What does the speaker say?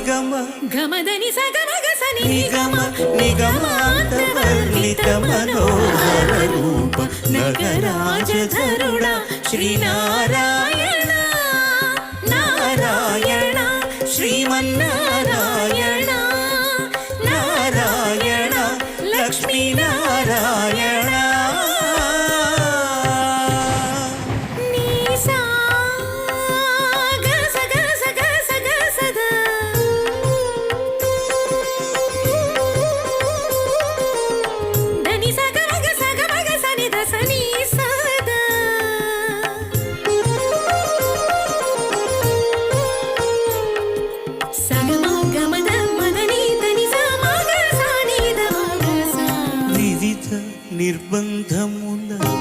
గమ గమదని సగమగసని నిగమ నిగమాంతవర్ణిత మనోహర రూప నగరాజధరుడా శ్రీనారాయణ నారాయణ శ్రీమన్నారాయణ నారాయణ లక్ష్మీనారాయణ నిర్బంధముల